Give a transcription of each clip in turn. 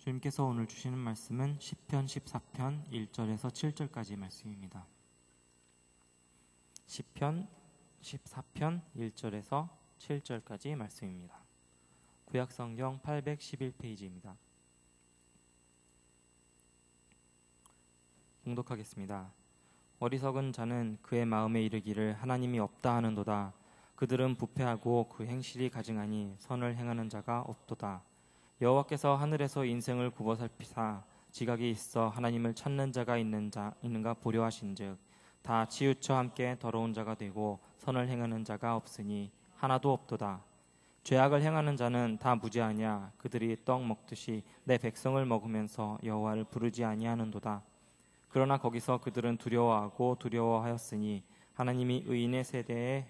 주님께서 오늘 주시는 말씀은 시편 14편 1절에서 7절까지 말씀입니다. 시편 14편 1절에서 7절까지 말씀입니다. 구약성경 811페이지입니다. 봉독하겠습니다. 어리석은 자는 그의 마음에 이르기를 하나님이 없다 하는도다. 그들은 부패하고 그 행실이 가증하니 선을 행하는 자가 없도다. 여호와께서 하늘에서 인생을 굽어 살피사 지각이 있어 하나님을 찾는 자가 있는가 보려 하신즉 다 치우쳐 함께 더러운 자가 되고 선을 행하는 자가 없으니 하나도 없도다. 죄악을 행하는 자는 다 무죄하냐. 그들이 떡 먹듯이 내 백성을 먹으면서 여호와를 부르지 아니하는도다. 그러나 거기서 그들은 두려워하였으니 하나님이 의인의 세대에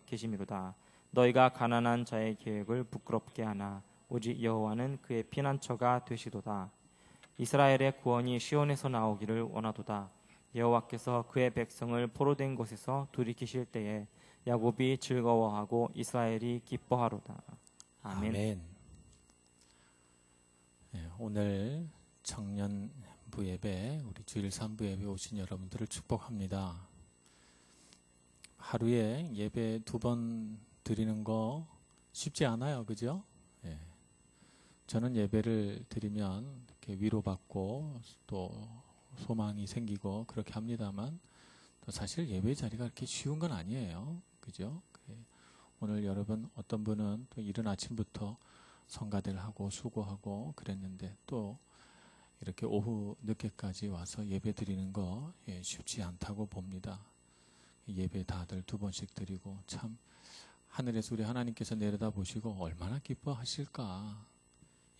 계심이로다. 너희가 가난한 자의 계획을 부끄럽게 하나 오직 여호와는 그의 피난처가 되시도다. 이스라엘의 구원이 시온에서 나오기를 원하도다. 여호와께서 그의 백성을 포로된 곳에서 돌이키실 때에 야곱이 즐거워하고 이스라엘이 기뻐하로다. 아멘. 네, 오늘 청년부 예배, 우리 주일 3부 예배 오신 여러분들을 축복합니다. 하루에 예배 2번 드리는 거 쉽지 않아요, 그죠? 네. 저는 예배를 드리면 이렇게 위로받고 또 소망이 생기고 그렇게 합니다만 또 사실 예배 자리가 그렇게 쉬운 건 아니에요, 그죠? 오늘 여러분 어떤 분은 또 이른 아침부터 성가대를 하고 수고하고 그랬는데 또 이렇게 오후 늦게까지 와서 예배 드리는 거 쉽지 않다고 봅니다. 예배 다들 2번씩 드리고 참 하늘에서 우리 하나님께서 내려다 보시고 얼마나 기뻐하실까.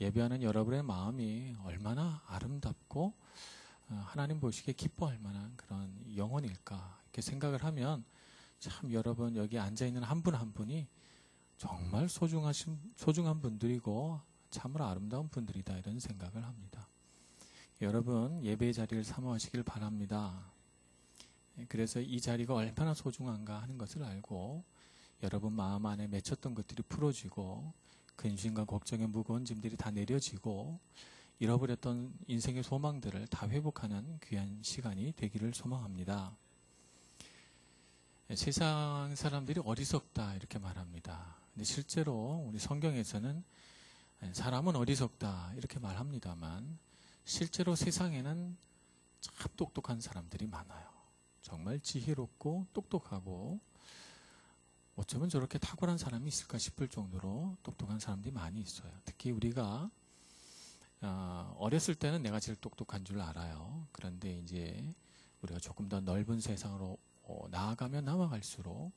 예배하는 여러분의 마음이 얼마나 아름답고 하나님 보시기에 기뻐할 만한 그런 영혼일까 이렇게 생각을 하면 참 여러분 여기 앉아있는 한 분 한 분이 정말 소중한 분들이고 참으로 아름다운 분들이다 이런 생각을 합니다. 여러분 예배의 자리를 사모하시길 바랍니다. 그래서 이 자리가 얼마나 소중한가 하는 것을 알고 여러분 마음 안에 맺혔던 것들이 풀어지고 근심과 걱정의 무거운 짐들이 다 내려지고 잃어버렸던 인생의 소망들을 다 회복하는 귀한 시간이 되기를 소망합니다. 세상 사람들이 어리석다 이렇게 말합니다. 근데 실제로 우리 성경에서는 사람은 어리석다 이렇게 말합니다만 실제로 세상에는 참 똑똑한 사람들이 많아요. 정말 지혜롭고 똑똑하고 어쩌면 저렇게 탁월한 사람이 있을까 싶을 정도로 똑똑한 사람들이 많이 있어요. 특히 우리가 어렸을 때는 내가 제일 똑똑한 줄 알아요. 그런데 이제 우리가 조금 더 넓은 세상으로 나아가면 나아갈수록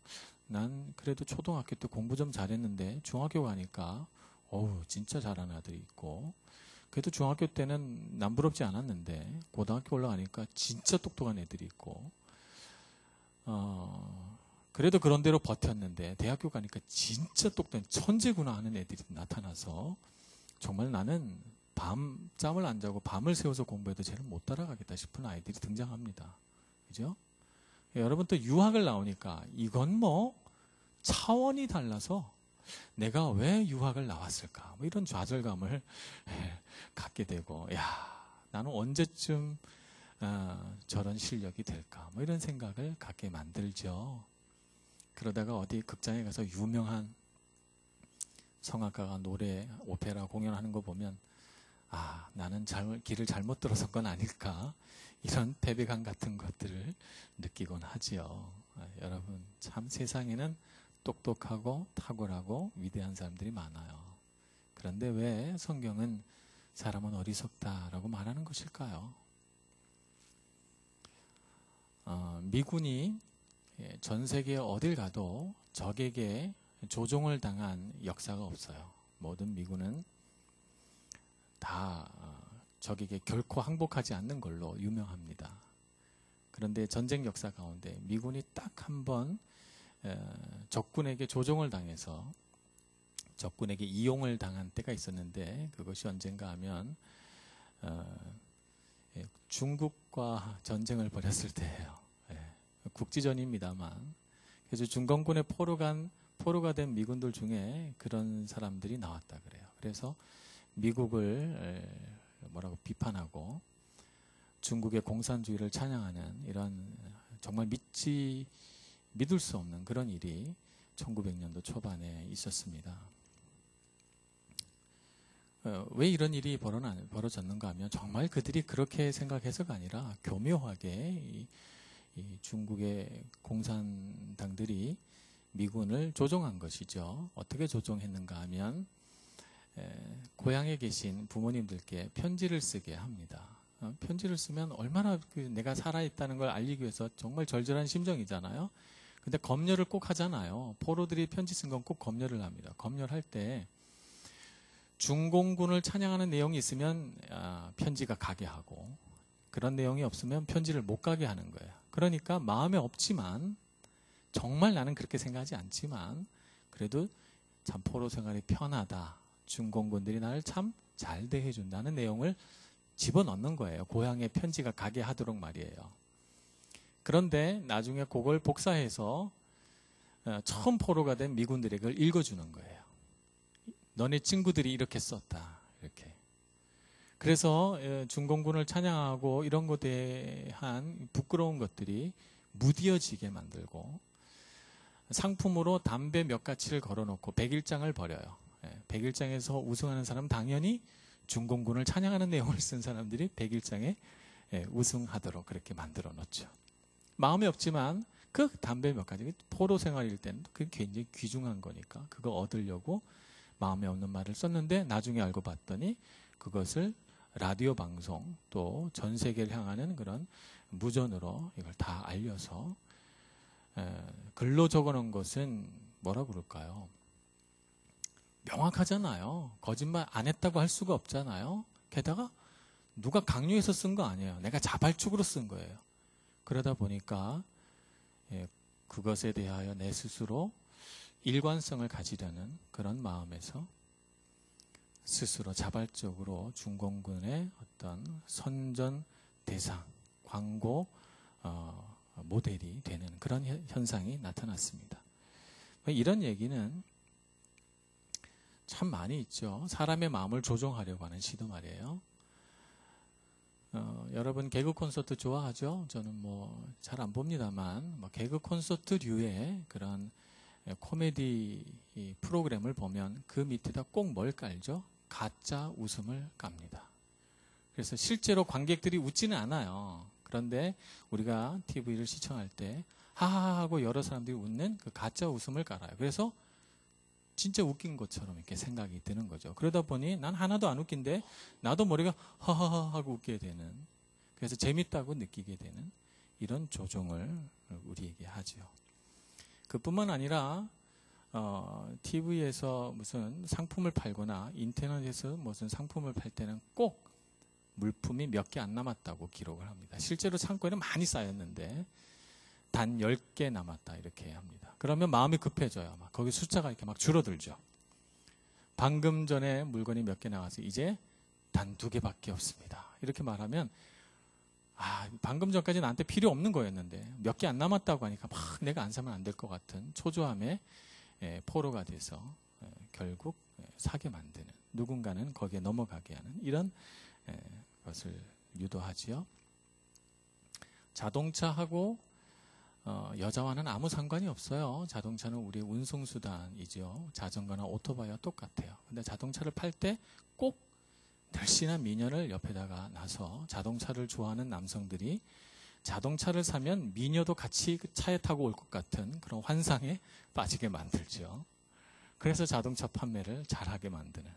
난 그래도 초등학교 때 공부 좀 잘했는데 중학교 가니까 진짜 잘하는 아들이 있고 그래도 중학교 때는 남부럽지 않았는데 고등학교 올라가니까 진짜 똑똑한 애들이 있고 그래도 그런 대로 버텼는데 대학교 가니까 진짜 똑똑한 천재구나 하는 애들이 나타나서 정말 나는 밤잠을 안 자고 밤을 새워서 공부해도 쟤는 못 따라가겠다 싶은 아이들이 등장합니다. 그죠? 여러분 또 유학을 나오니까 이건 뭐 차원이 달라서 내가 왜 유학을 나왔을까 뭐 이런 좌절감을 갖게 되고 나는 언제쯤 저런 실력이 될까 뭐 이런 생각을 갖게 만들죠. 그러다가 어디 극장에 가서 유명한 성악가가 노래, 오페라 공연하는 거 보면 나는 길을 잘못 들어선 건 아닐까 이런 패배감 같은 것들을 느끼곤 하지요. 여러분 참 세상에는 똑똑하고 탁월하고 위대한 사람들이 많아요. 그런데 왜 성경은 사람은 어리석다라고 말하는 것일까요? 미군이 전 세계 어딜 가도 적에게 조종을 당한 역사가 없어요. 모든 미군은 다 적에게 결코 항복하지 않는 걸로 유명합니다. 그런데 전쟁 역사 가운데 미군이 딱 한 번 적군에게 조종을 당해서 적군에게 이용을 당한 때가 있었는데 그것이 언젠가 하면 중국과 전쟁을 벌였을 때예요. 국지전입니다만 그래서 중공군의 포로가 된 미군들 중에 그런 사람들이 나왔다 그래요. 그래서 미국을 뭐라고 비판하고 중국의 공산주의를 찬양하는 이런 정말 믿을 수 없는 그런 일이 1900년도 초반에 있었습니다. 왜 이런 일이 벌어졌는가 하면 정말 그들이 그렇게 생각해서가 아니라 교묘하게 이 중국의 공산당들이 미군을 조종한 것이죠. 어떻게 조종했는가 하면 고향에 계신 부모님들께 편지를 쓰게 합니다. 편지를 쓰면 얼마나 내가 살아있다는 걸 알리기 위해서 정말 절절한 심정이잖아요. 근데 검열을 꼭 하잖아요. 포로들이 편지 쓴 건 꼭 검열을 합니다. 검열할 때 중공군을 찬양하는 내용이 있으면 편지가 가게 하고 그런 내용이 없으면 편지를 못 가게 하는 거예요. 그러니까 마음에 없지만 정말 나는 그렇게 생각하지 않지만 그래도 참 포로 생활이 편하다. 중공군들이 나를 참 잘 대해준다는 내용을 집어넣는 거예요. 고향에 편지가 가게 하도록 말이에요. 그런데 나중에 그걸 복사해서 처음 포로가 된 미군들에게 그걸 읽어주는 거예요. 너네 친구들이 이렇게 썼다. 이렇게. 그래서 중공군을 찬양하고 이런 것에 대한 부끄러운 것들이 무뎌지게 만들고 상품으로 담배 몇 가치를 걸어놓고 백일장을 벌여요. 백일장에서 우승하는 사람은 당연히 중공군을 찬양하는 내용을 쓴 사람들이 백일장에 우승하도록 그렇게 만들어 놓죠. 마음에 없지만 그 담배 몇 가지 포로 생활일 때는 그게 굉장히 귀중한 거니까 그거 얻으려고 마음에 없는 말을 썼는데 나중에 알고 봤더니 그것을 라디오 방송 또 전 세계를 향하는 그런 무전으로 이걸 다 알려서 글로 적어놓은 것은 뭐라 그럴까요? 명확하잖아요. 거짓말 안 했다고 할 수가 없잖아요. 게다가 누가 강요해서 쓴 거 아니에요. 내가 자발적으로 쓴 거예요. 그러다 보니까 그것에 대하여 내 스스로 일관성을 가지려는 그런 마음에서 스스로 자발적으로 중공군의 어떤 선전 대상, 광고 모델이 되는 그런 현상이 나타났습니다. 이런 얘기는 참 많이 있죠. 사람의 마음을 조종하려고 하는 시도 말이에요. 여러분 개그 콘서트 좋아하죠? 저는 뭐 잘 안 봅니다만 개그 콘서트류의 그런 코미디 프로그램을 보면 그 밑에다 꼭 뭘 깔죠? 가짜 웃음을 깝니다. 그래서 실제로 관객들이 웃지는 않아요. 그런데 우리가 TV를 시청할 때 하하 하고 여러 사람들이 웃는 그 가짜 웃음을 깔아요. 그래서 진짜 웃긴 것처럼 이렇게 생각이 드는 거죠. 그러다 보니 난 하나도 안 웃긴데 나도 머리가 하하하 하고 웃게 되는, 그래서 재밌다고 느끼게 되는 이런 조종을 우리에게 하죠. 그뿐만 아니라 TV에서 무슨 상품을 팔거나 인터넷에서 무슨 상품을 팔 때는 꼭 물품이 몇 개 안 남았다고 기록을 합니다. 실제로 창고에는 많이 쌓였는데 단 10개 남았다 이렇게 합니다. 그러면 마음이 급해져요. 막 거기 숫자가 이렇게 막 줄어들죠. 방금 전에 물건이 몇 개 나와서 이제 단 2개밖에 없습니다. 이렇게 말하면 방금 전까지 나한테 필요 없는 거였는데 몇 개 안 남았다고 하니까 막 내가 안 사면 안 될 것 같은 초조함에 포로가 돼서 결국 사게 만드는, 누군가는 거기에 넘어가게 하는 이런 것을 유도하지요. 자동차하고 여자와는 아무 상관이 없어요. 자동차는 우리의 운송수단이죠. 자전거나 오토바이와 똑같아요. 근데 자동차를 팔 때 꼭 날씬한 미녀를 옆에다가 놔서 자동차를 좋아하는 남성들이 자동차를 사면 미녀도 같이 차에 타고 올 것 같은 그런 환상에 빠지게 만들죠. 그래서 자동차 판매를 잘하게 만드는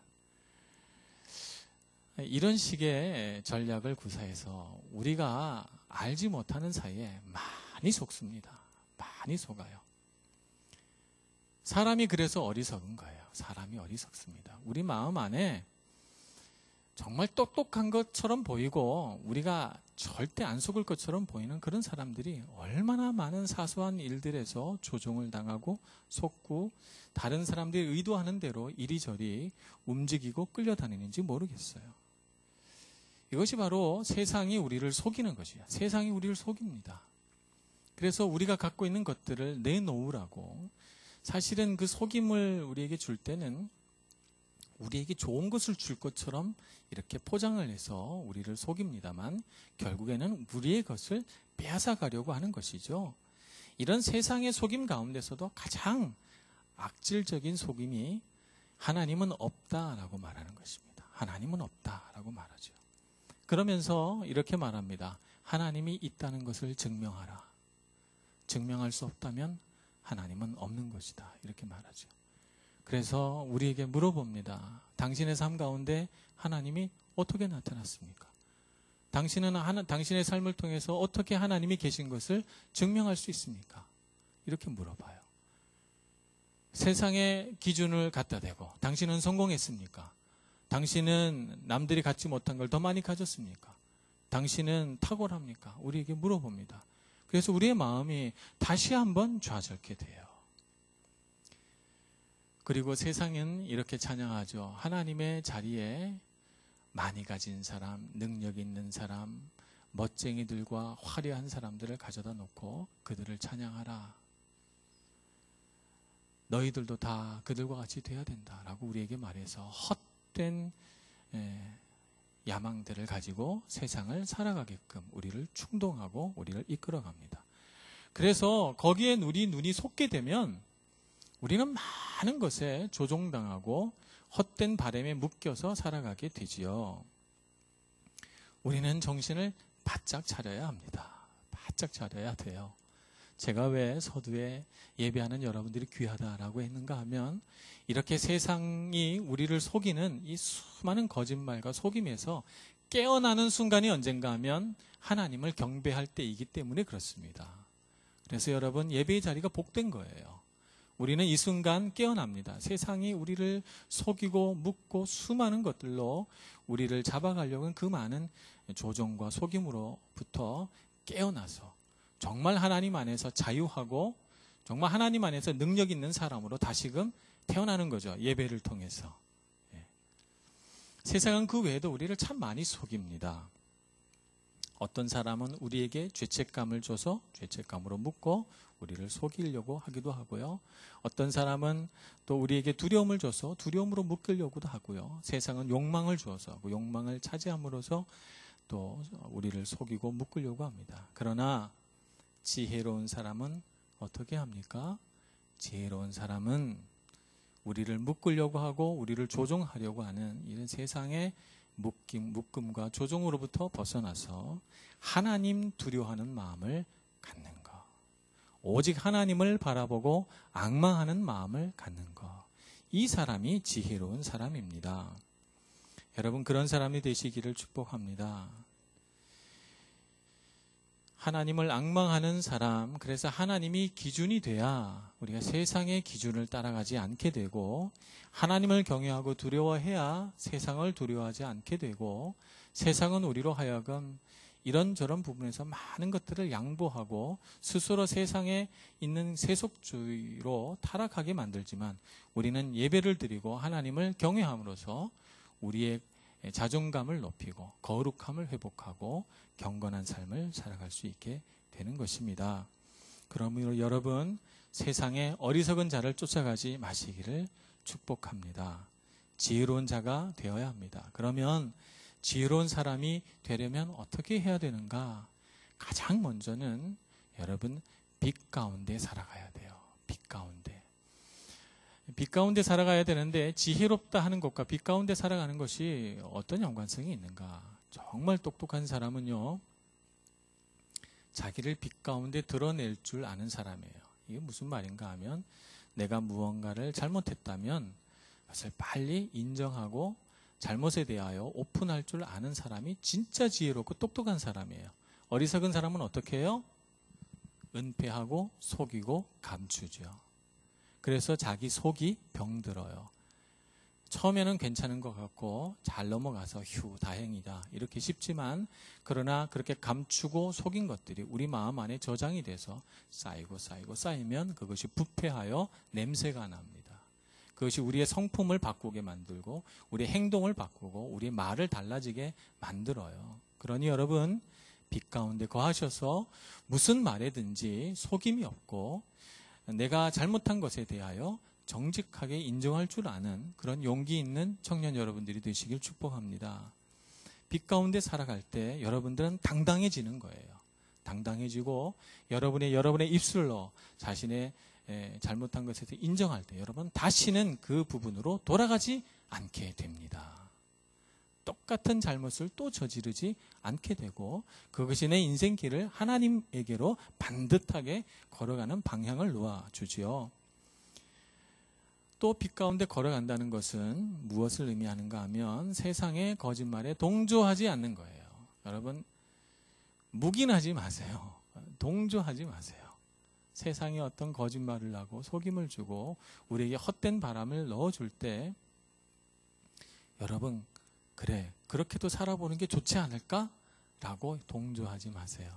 이런 식의 전략을 구사해서 우리가 알지 못하는 사이에 많이 속습니다. 많이 속아요. 사람이 그래서 어리석은 거예요. 사람이 어리석습니다. 우리 마음 안에 정말 똑똑한 것처럼 보이고 우리가 절대 안 속을 것처럼 보이는 그런 사람들이 얼마나 많은 사소한 일들에서 조종을 당하고 속고 다른 사람들이 의도하는 대로 이리저리 움직이고 끌려다니는지 모르겠어요. 이것이 바로 세상이 우리를 속이는 것이에요. 세상이 우리를 속입니다. 그래서 우리가 갖고 있는 것들을 내놓으라고, 사실은 그 속임을 우리에게 줄 때는 우리에게 좋은 것을 줄 것처럼 이렇게 포장을 해서 우리를 속입니다만 결국에는 우리의 것을 빼앗아 가려고 하는 것이죠. 이런 세상의 속임 가운데서도 가장 악질적인 속임이 하나님은 없다라고 말하는 것입니다. 하나님은 없다라고 말하죠. 그러면서 이렇게 말합니다. 하나님이 있다는 것을 증명하라. 증명할 수 없다면 하나님은 없는 것이다. 이렇게 말하죠. 그래서 우리에게 물어봅니다. 당신의 삶 가운데 하나님이 어떻게 나타났습니까? 당신은 당신의 삶을 통해서 어떻게 하나님이 계신 것을 증명할 수 있습니까? 이렇게 물어봐요. 세상의 기준을 갖다 대고 당신은 성공했습니까? 당신은 남들이 갖지 못한 걸 더 많이 가졌습니까? 당신은 탁월합니까? 우리에게 물어봅니다. 그래서 우리의 마음이 다시 한번 좌절케 돼요. 그리고 세상은 이렇게 찬양하죠. 하나님의 자리에 많이 가진 사람, 능력 있는 사람, 멋쟁이들과 화려한 사람들을 가져다 놓고 그들을 찬양하라. 너희들도 다 그들과 같이 돼야 된다라고 우리에게 말해서 헛된 야망들을 가지고 세상을 살아가게끔 우리를 충동하고 우리를 이끌어갑니다. 그래서 거기에 우리 눈이 솟게 되면 우리는 많은 것에 조종당하고 헛된 바람에 묶여서 살아가게 되지요. 우리는 정신을 바짝 차려야 합니다. 바짝 차려야 돼요. 제가 왜 서두에 예배하는 여러분들이 귀하다라고 했는가 하면 이렇게 세상이 우리를 속이는 이 수많은 거짓말과 속임에서 깨어나는 순간이 언젠가 하면 하나님을 경배할 때이기 때문에 그렇습니다. 그래서 여러분 예배의 자리가 복된 거예요. 우리는 이 순간 깨어납니다. 세상이 우리를 속이고 묶고 수많은 것들로 우리를 잡아가려고 하는 그 많은 조종과 속임으로부터 깨어나서 정말 하나님 안에서 자유하고 정말 하나님 안에서 능력 있는 사람으로 다시금 태어나는 거죠. 예배를 통해서. 세상은 그 외에도 우리를 참 많이 속입니다. 어떤 사람은 우리에게 죄책감을 줘서 죄책감으로 묶고 우리를 속이려고 하기도 하고요. 어떤 사람은 또 우리에게 두려움을 줘서 두려움으로 묶으려고도 하고요. 세상은 욕망을 주어서 그 욕망을 차지함으로써 또 우리를 속이고 묶으려고 합니다. 그러나 지혜로운 사람은 어떻게 합니까? 지혜로운 사람은 우리를 묶으려고 하고 우리를 조종하려고 하는 이런 세상의 묶음과 조종으로부터 벗어나서 하나님 두려워하는 마음을 갖는 것. 오직 하나님을 바라보고 앙망하는 마음을 갖는 것. 이 사람이 지혜로운 사람입니다. 여러분 그런 사람이 되시기를 축복합니다. 하나님을 앙망하는 사람, 그래서 하나님이 기준이 돼야 우리가 세상의 기준을 따라가지 않게 되고 하나님을 경외하고 두려워해야 세상을 두려워하지 않게 되고 세상은 우리로 하여금 이런저런 부분에서 많은 것들을 양보하고 스스로 세상에 있는 세속주의로 타락하게 만들지만 우리는 예배를 드리고 하나님을 경외함으로써 우리의 자존감을 높이고 거룩함을 회복하고 경건한 삶을 살아갈 수 있게 되는 것입니다. 그러므로 여러분 세상에 어리석은 자를 쫓아가지 마시기를 축복합니다. 지혜로운 자가 되어야 합니다. 그러면 지혜로운 사람이 되려면 어떻게 해야 되는가? 가장 먼저는 여러분 빛 가운데 살아가야 돼요. 빛 가운데. 빛 가운데 살아가야 되는데 지혜롭다 하는 것과 빛 가운데 살아가는 것이 어떤 연관성이 있는가? 정말 똑똑한 사람은요. 자기를 빛 가운데 드러낼 줄 아는 사람이에요. 이게 무슨 말인가 하면 내가 무언가를 잘못했다면 그것을 빨리 인정하고 잘못에 대하여 오픈할 줄 아는 사람이 진짜 지혜롭고 똑똑한 사람이에요. 어리석은 사람은 어떻게 해요? 은폐하고 속이고 감추죠. 그래서 자기 속이 병들어요. 처음에는 괜찮은 것 같고 잘 넘어가서 휴 다행이다 이렇게 싶지만 그러나 그렇게 감추고 속인 것들이 우리 마음 안에 저장이 돼서 쌓이고 쌓이면 그것이 부패하여 냄새가 납니다. 그것이 우리의 성품을 바꾸게 만들고 우리의 행동을 바꾸고 우리의 말을 달라지게 만들어요. 그러니 여러분 빛 가운데 거하셔서 무슨 말에든지 속임이 없고 내가 잘못한 것에 대하여 정직하게 인정할 줄 아는 그런 용기 있는 청년 여러분들이 되시길 축복합니다. 빛 가운데 살아갈 때 여러분들은 당당해지는 거예요. 당당해지고 여러분의 입술로 자신의 잘못한 것에 대해 인정할 때 여러분 다시는 그 부분으로 돌아가지 않게 됩니다. 똑같은 잘못을 또 저지르지 않게 되고 그것이 내 인생길을 하나님에게로 반듯하게 걸어가는 방향을 놓아주지요. 또 빛 가운데 걸어간다는 것은 무엇을 의미하는가 하면 세상의 거짓말에 동조하지 않는 거예요. 여러분 묵인하지 마세요. 동조하지 마세요. 세상에 어떤 거짓말을 하고 속임을 주고 우리에게 헛된 바람을 넣어줄 때 여러분 그래 그렇게도 살아보는 게 좋지 않을까? 라고 동조하지 마세요.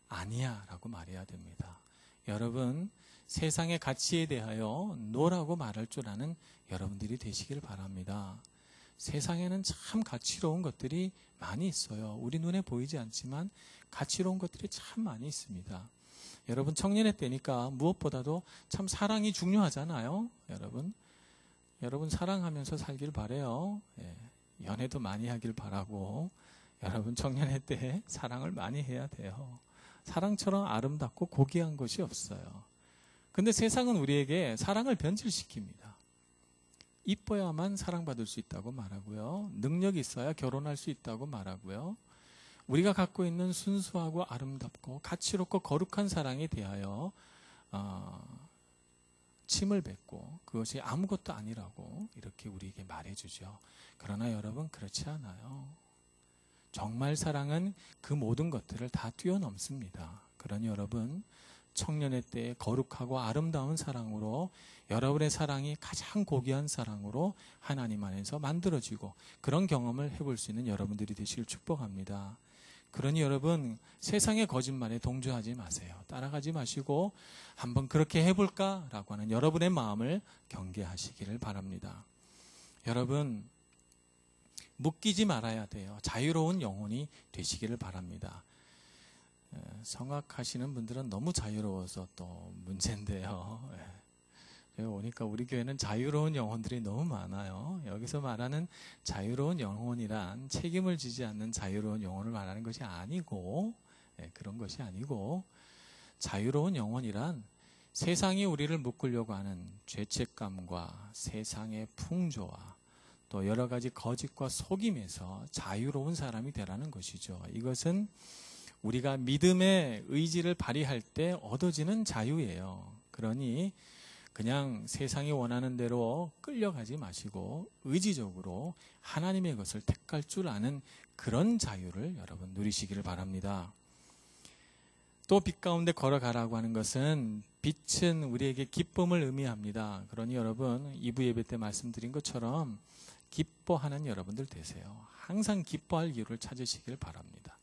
아니야 라고 말해야 됩니다. 여러분 세상의 가치에 대하여 노라고 말할 줄 아는 여러분들이 되시길 바랍니다. 세상에는 참 가치로운 것들이 많이 있어요. 우리 눈에 보이지 않지만 가치로운 것들이 참 많이 있습니다. 여러분 청년의 때니까 무엇보다도 참 사랑이 중요하잖아요. 여러분 사랑하면서 살길 바라요. 연애도 많이 하길 바라고 여러분 청년의 때 사랑을 많이 해야 돼요. 사랑처럼 아름답고 고귀한 것이 없어요. 근데 세상은 우리에게 사랑을 변질시킵니다. 이뻐야만 사랑받을 수 있다고 말하고요. 능력이 있어야 결혼할 수 있다고 말하고요. 우리가 갖고 있는 순수하고 아름답고 가치롭고 거룩한 사랑에 대하여 침을 뱉고 그것이 아무것도 아니라고 이렇게 우리에게 말해주죠. 그러나 여러분 그렇지 않아요. 정말 사랑은 그 모든 것들을 다 뛰어넘습니다. 그러니 여러분 청년의 때에 거룩하고 아름다운 사랑으로 여러분의 사랑이 가장 고귀한 사랑으로 하나님 안에서 만들어지고 그런 경험을 해볼 수 있는 여러분들이 되시길 축복합니다. 그러니 여러분 세상의 거짓말에 동조하지 마세요. 따라가지 마시고 한번 그렇게 해볼까라고 하는 여러분의 마음을 경계하시기를 바랍니다. 여러분 묶이지 말아야 돼요. 자유로운 영혼이 되시기를 바랍니다. 성악하시는 분들은 너무 자유로워서 또 문제인데요. 여기 오니까 우리 교회는 자유로운 영혼들이 너무 많아요. 여기서 말하는 자유로운 영혼이란 책임을 지지 않는 자유로운 영혼을 말하는 것이 아니고 그런 것이 아니고 자유로운 영혼이란 세상이 우리를 묶으려고 하는 죄책감과 세상의 풍조와 또 여러 가지 거짓과 속임에서 자유로운 사람이 되라는 것이죠. 이것은 우리가 믿음의 의지를 발휘할 때 얻어지는 자유예요. 그러니 그냥 세상이 원하는 대로 끌려가지 마시고 의지적으로 하나님의 것을 택할 줄 아는 그런 자유를 여러분 누리시기를 바랍니다. 또 빛 가운데 걸어가라고 하는 것은 빛은 우리에게 기쁨을 의미합니다. 그러니 여러분 2부 예배 때 말씀드린 것처럼 기뻐하는 여러분들 되세요. 항상 기뻐할 이유를 찾으시길 바랍니다.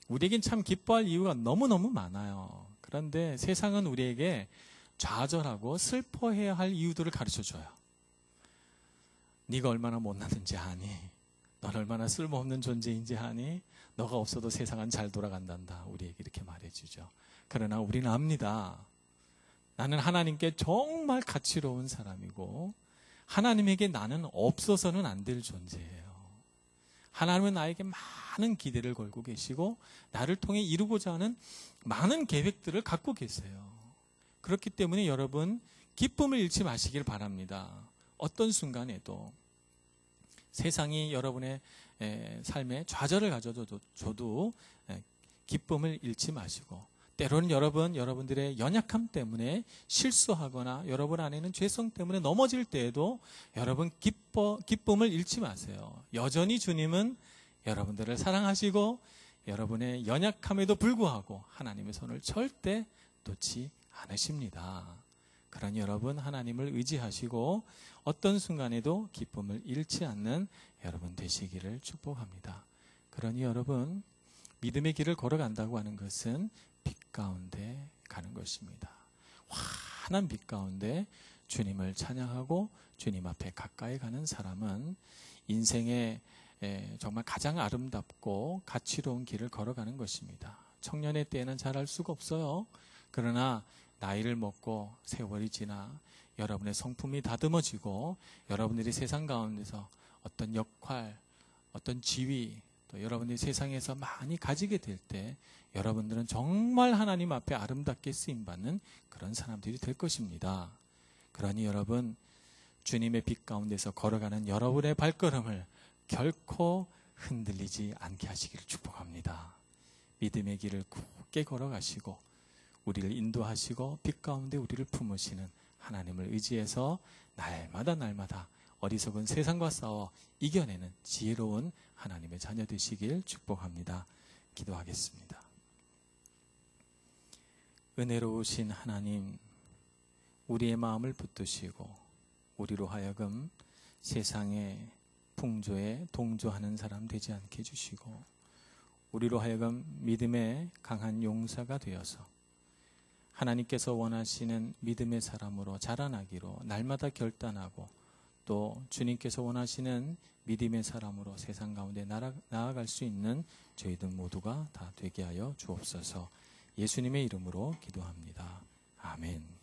우리에겐 참 기뻐할 이유가 너무너무 많아요. 그런데 세상은 우리에게 좌절하고 슬퍼해야 할 이유들을 가르쳐줘요. 네가 얼마나 못났는지 아니? 넌 얼마나 쓸모없는 존재인지 아니? 너가 없어도 세상은 잘 돌아간단다. 우리에게 이렇게 말해주죠. 그러나 우리는 압니다. 나는 하나님께 정말 가치로운 사람이고 하나님에게 나는 없어서는 안 될 존재예요. 하나님은 나에게 많은 기대를 걸고 계시고 나를 통해 이루고자 하는 많은 계획들을 갖고 계세요. 그렇기 때문에 여러분 기쁨을 잃지 마시길 바랍니다. 어떤 순간에도 세상이 여러분의 삶에 좌절을 가져줘도 기쁨을 잃지 마시고 때로는 여러분들의 연약함 때문에 실수하거나 여러분 안에는 죄성 때문에 넘어질 때에도 여러분 기쁨을 잃지 마세요. 여전히 주님은 여러분들을 사랑하시고 여러분의 연약함에도 불구하고 하나님의 손을 절대 놓지 않으십니다. 그러니 여러분 하나님을 의지하시고 어떤 순간에도 기쁨을 잃지 않는 여러분 되시기를 축복합니다. 그러니 여러분 믿음의 길을 걸어간다고 하는 것은 빛 가운데 가는 것입니다. 환한 빛 가운데 주님을 찬양하고 주님 앞에 가까이 가는 사람은 인생의 정말 가장 아름답고 가치로운 길을 걸어가는 것입니다. 청년의 때에는 잘할 수가 없어요. 그러나 나이를 먹고 세월이 지나 여러분의 성품이 다듬어지고 여러분들이 세상 가운데서 어떤 역할, 어떤 지위, 또 여러분들이 세상에서 많이 가지게 될 때 여러분들은 정말 하나님 앞에 아름답게 쓰임받는 그런 사람들이 될 것입니다. 그러니 여러분, 주님의 빛 가운데서 걸어가는 여러분의 발걸음을 결코 흔들리지 않게 하시기를 축복합니다. 믿음의 길을 굳게 걸어가시고 우리를 인도하시고 빛 가운데 우리를 품으시는 하나님을 의지해서 날마다 어리석은 세상과 싸워 이겨내는 지혜로운 하나님의 자녀 되시길 축복합니다. 기도하겠습니다. 은혜로우신 하나님, 우리의 마음을 붙드시고 우리로 하여금 세상의 풍조에 동조하는 사람 되지 않게 해주시고 우리로 하여금 믿음의 강한 용사가 되어서 하나님께서 원하시는 믿음의 사람으로 자라나기로 날마다 결단하고 또 주님께서 원하시는 믿음의 사람으로 세상 가운데 나아갈 수 있는 저희들 모두가 다 되게 하여 주옵소서. 예수님의 이름으로 기도합니다. 아멘.